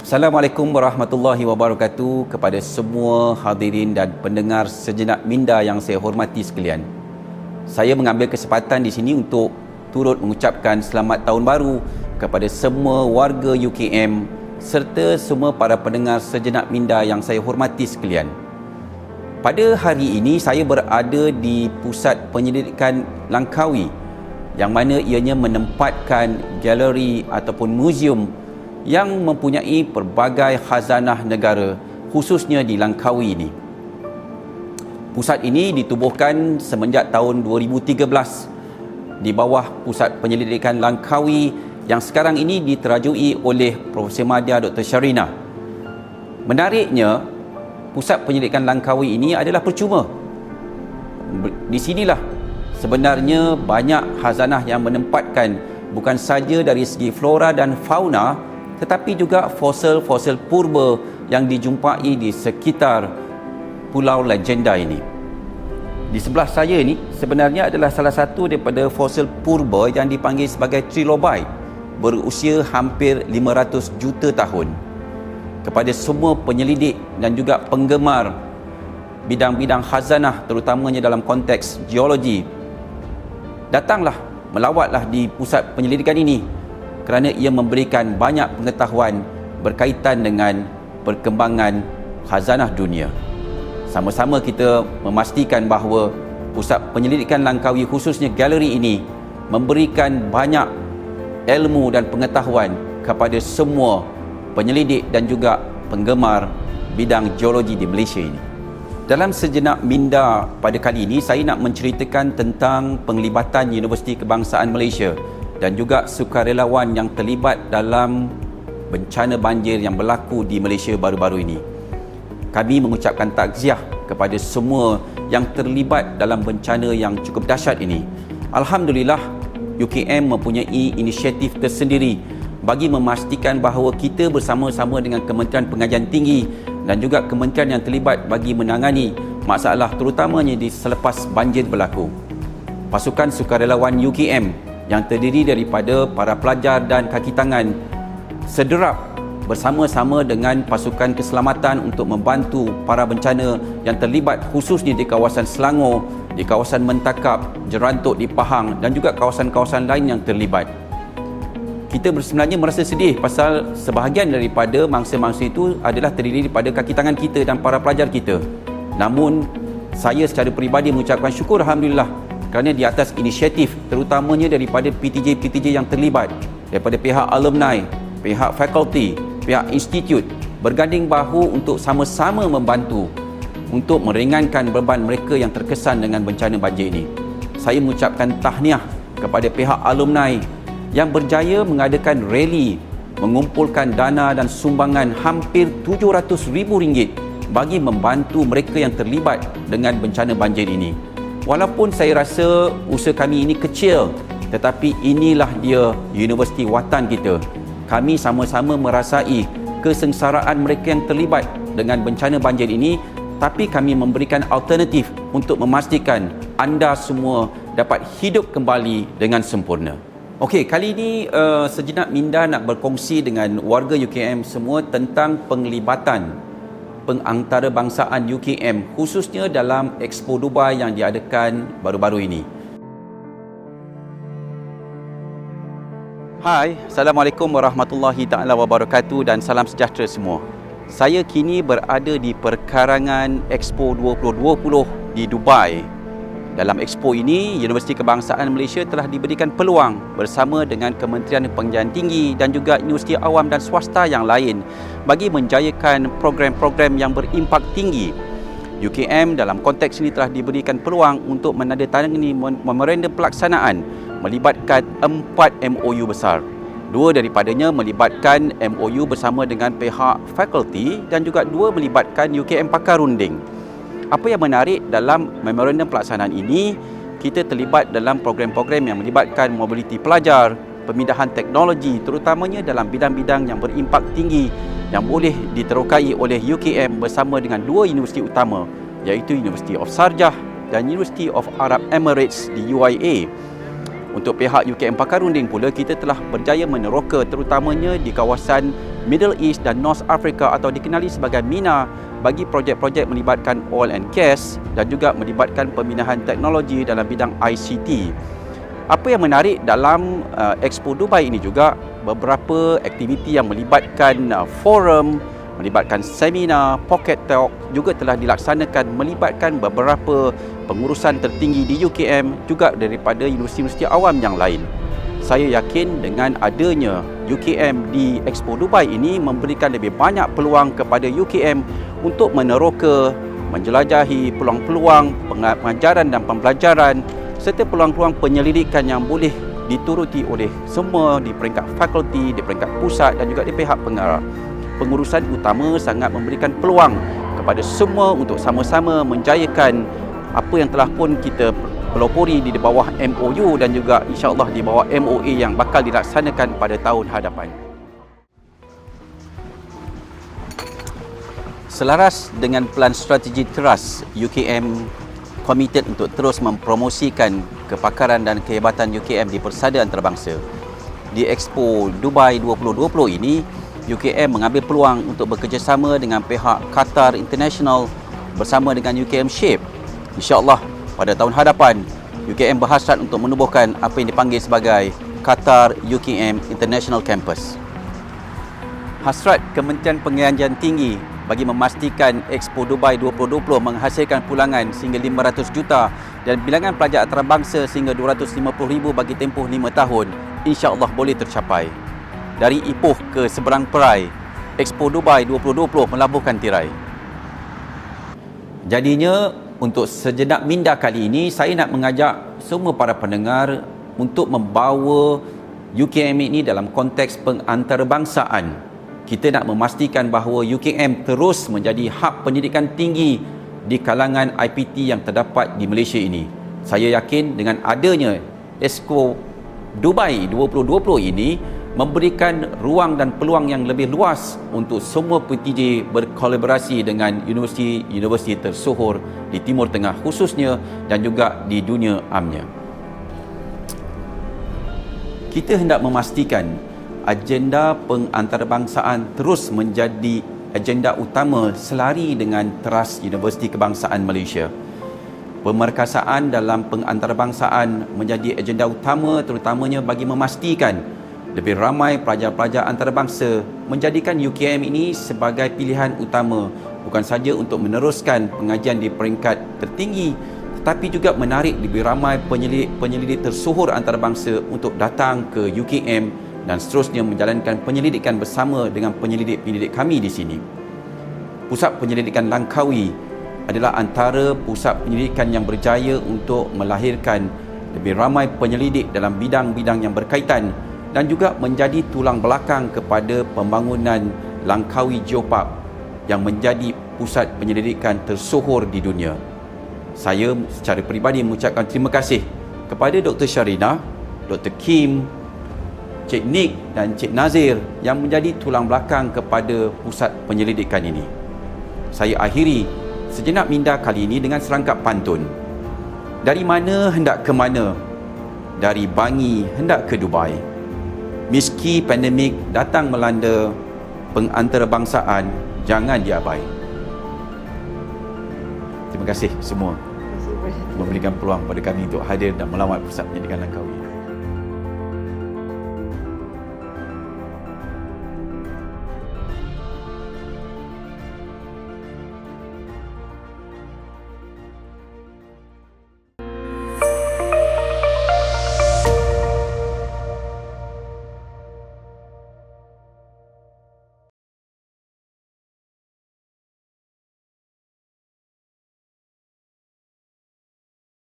Assalamualaikum warahmatullahi wabarakatuh kepada semua hadirin dan pendengar sejenak minda yang saya hormati sekalian. Saya mengambil kesempatan di sini untuk turut mengucapkan selamat tahun baru kepada semua warga UKM serta semua para pendengar sejenak minda yang saya hormati sekalian. Pada hari ini saya berada di Pusat Penyelidikan Langkawi yang mana ianya menempatkan galeri ataupun muzium yang mempunyai pelbagai khazanah negara khususnya di Langkawi ini. Pusat ini ditubuhkan semenjak tahun 2013 di bawah Pusat Penyelidikan Langkawi yang sekarang ini diterajui oleh Profesor Madya Dr. Sharina. Menariknya, Pusat Penyelidikan Langkawi ini adalah percuma. Di sinilah sebenarnya banyak khazanah yang menempatkan bukan saja dari segi flora dan fauna tetapi juga fosil-fosil purba yang dijumpai di sekitar Pulau Legenda ini. Di sebelah saya ini sebenarnya adalah salah satu daripada fosil purba yang dipanggil sebagai trilobite, berusia hampir 500 juta tahun. Kepada semua penyelidik dan juga penggemar bidang-bidang khazanah terutamanya dalam konteks geologi, datanglah, melawatlah di pusat penyelidikan ini kerana ia memberikan banyak pengetahuan berkaitan dengan perkembangan khazanah dunia. Sama-sama kita memastikan bahawa Pusat Penyelidikan Langkawi khususnya galeri ini memberikan banyak ilmu dan pengetahuan kepada semua penyelidik dan juga penggemar bidang geologi di Malaysia ini. Dalam sejenak minda pada kali ini saya nak menceritakan tentang penglibatan Universiti Kebangsaan Malaysia dan juga sukarelawan yang terlibat dalam bencana banjir yang berlaku di Malaysia baru-baru ini. Kami mengucapkan takziah kepada semua yang terlibat dalam bencana yang cukup dahsyat ini. Alhamdulillah, UKM mempunyai inisiatif tersendiri bagi memastikan bahawa kita bersama-sama dengan Kementerian Pengajian Tinggi dan juga kementerian yang terlibat bagi menangani masalah terutamanya di selepas banjir berlaku. Pasukan sukarelawan UKM yang terdiri daripada para pelajar dan kaki tangan sederap bersama-sama dengan pasukan keselamatan untuk membantu para bencana yang terlibat khususnya di kawasan Selangor, di kawasan Mentakap, Jerantuk di Pahang dan juga kawasan-kawasan lain yang terlibat. Kita sebenarnya merasa sedih pasal sebahagian daripada mangsa-mangsa itu adalah terdiri daripada kaki tangan kita dan para pelajar kita. Namun, saya secara peribadi mengucapkan syukur Alhamdulillah kerana di atas inisiatif terutamanya daripada PTJ-PTJ yang terlibat, daripada pihak alumni, pihak fakulti, pihak institut berganding bahu untuk sama-sama membantu untuk meringankan beban mereka yang terkesan dengan bencana banjir ini. Saya mengucapkan tahniah kepada pihak alumni yang berjaya mengadakan rally mengumpulkan dana dan sumbangan hampir RM700,000 bagi membantu mereka yang terlibat dengan bencana banjir ini. Walaupun saya rasa usaha kami ini kecil, tetapi inilah dia universiti watan kita. Kami sama-sama merasai kesengsaraan mereka yang terlibat dengan bencana banjir ini, tapi kami memberikan alternatif untuk memastikan anda semua dapat hidup kembali dengan sempurna. Okey, kali ini sejenak minda nak berkongsi dengan warga UKM semua tentang penglibatan pengantarbangsaan UKM khususnya dalam Expo Dubai yang diadakan baru-baru ini. Hai, Assalamualaikum warahmatullahi taala wabarakatuh dan salam sejahtera semua. Saya kini berada di perkarangan Expo 2020 di Dubai. Dalam Expo ini, Universiti Kebangsaan Malaysia telah diberikan peluang bersama dengan Kementerian Pengajian Tinggi dan juga universiti awam dan swasta yang lain bagi menjayakan program-program yang berimpak tinggi. UKM dalam konteks ini telah diberikan peluang untuk menandatangani memorandum pelaksanaan melibatkan 4 MOU besar. 2 daripadanya melibatkan MOU bersama dengan pihak fakulti dan juga 2 melibatkan UKM Pakar Runding. Apa yang menarik dalam memorandum pelaksanaan ini, kita terlibat dalam program-program yang melibatkan mobiliti pelajar, pemindahan teknologi terutamanya dalam bidang-bidang yang berimpak tinggi yang boleh diterokai oleh UKM bersama dengan 2 universiti utama iaitu University of Sharjah dan University of Arab Emirates di UAE. Untuk pihak UKM Pakarunding pula, kita telah berjaya meneroka terutamanya di kawasan Middle East dan North Africa atau dikenali sebagai MENA bagi projek-projek melibatkan oil and gas dan juga melibatkan pembinaan teknologi dalam bidang ICT. Apa yang menarik dalam Expo Dubai ini juga, beberapa aktiviti yang melibatkan forum, melibatkan seminar, pocket talk juga telah dilaksanakan melibatkan beberapa pengurusan tertinggi di UKM juga daripada universiti-universiti awam yang lain. Saya yakin dengan adanya UKM di Expo Dubai ini memberikan lebih banyak peluang kepada UKM untuk meneroka, menjelajahi peluang-peluang pengajaran dan pembelajaran serta peluang-peluang penyelidikan yang boleh dituruti oleh semua di peringkat fakulti, di peringkat pusat dan juga di pihak pengarah. Pengurusan utama sangat memberikan peluang kepada semua untuk sama-sama menjayakan apa yang telah pun kita pelopori di bawah MOU dan juga insya-Allah di bawah MOA yang bakal dilaksanakan pada tahun hadapan. Selaras dengan pelan strategi teras, UKM komited untuk terus mempromosikan kepakaran dan kehebatan UKM di persada antarabangsa. Di Expo Dubai 2020 ini, UKM mengambil peluang untuk bekerjasama dengan pihak Qatar International bersama dengan UKM Shape. InsyaAllah pada tahun hadapan, UKM berhasrat untuk menubuhkan apa yang dipanggil sebagai Qatar UKM International Campus. Hasrat Kementerian Pengajian Tinggi bagi memastikan Expo Dubai 2020 menghasilkan pulangan sehingga 500 juta dan bilangan pelajar antarabangsa sehingga 250,000 bagi tempoh 5 tahun, insya-Allah boleh tercapai. Dari Ipoh ke seberang perai, Expo Dubai 2020 melabuhkan tirai. Jadinya, untuk sejenak minda kali ini, saya nak mengajak semua para pendengar untuk membawa UKM ini dalam konteks pengantarbangsaan. Kita nak memastikan bahawa UKM terus menjadi hub pendidikan tinggi di kalangan IPT yang terdapat di Malaysia ini. Saya yakin dengan adanya Expo Dubai 2020 ini memberikan ruang dan peluang yang lebih luas untuk semua PTJ berkolaborasi dengan universiti-universiti tersohor di Timur Tengah khususnya dan juga di dunia amnya. Kita hendak memastikan agenda pengantarbangsaan terus menjadi agenda utama selari dengan teras Universiti Kebangsaan Malaysia. Pemerkasaan dalam pengantarbangsaan menjadi agenda utama terutamanya bagi memastikan lebih ramai pelajar-pelajar antarabangsa menjadikan UKM ini sebagai pilihan utama bukan saja untuk meneruskan pengajian di peringkat tertinggi tetapi juga menarik lebih ramai penyelidik tersohor antarabangsa untuk datang ke UKM dan seterusnya menjalankan penyelidikan bersama dengan penyelidik-penyelidik kami di sini. Pusat Penyelidikan Langkawi adalah antara pusat penyelidikan yang berjaya untuk melahirkan lebih ramai penyelidik dalam bidang-bidang yang berkaitan dan juga menjadi tulang belakang kepada pembangunan Langkawi Geopark yang menjadi pusat penyelidikan tersohor di dunia. Saya secara peribadi mengucapkan terima kasih kepada Dr. Sharina, Dr. Kim, Cik Nick dan Cik Nazir yang menjadi tulang belakang kepada pusat penyelidikan ini. Saya akhiri sejenak minda kali ini dengan serangkap pantun. Dari mana hendak ke mana? Dari Bangi hendak ke Dubai. Meski pandemik datang melanda, pengantarbangsaan jangan diabai. Terima kasih semua memberikan peluang pada kami untuk hadir dan melawat Pusat Pendidikan Langkawi.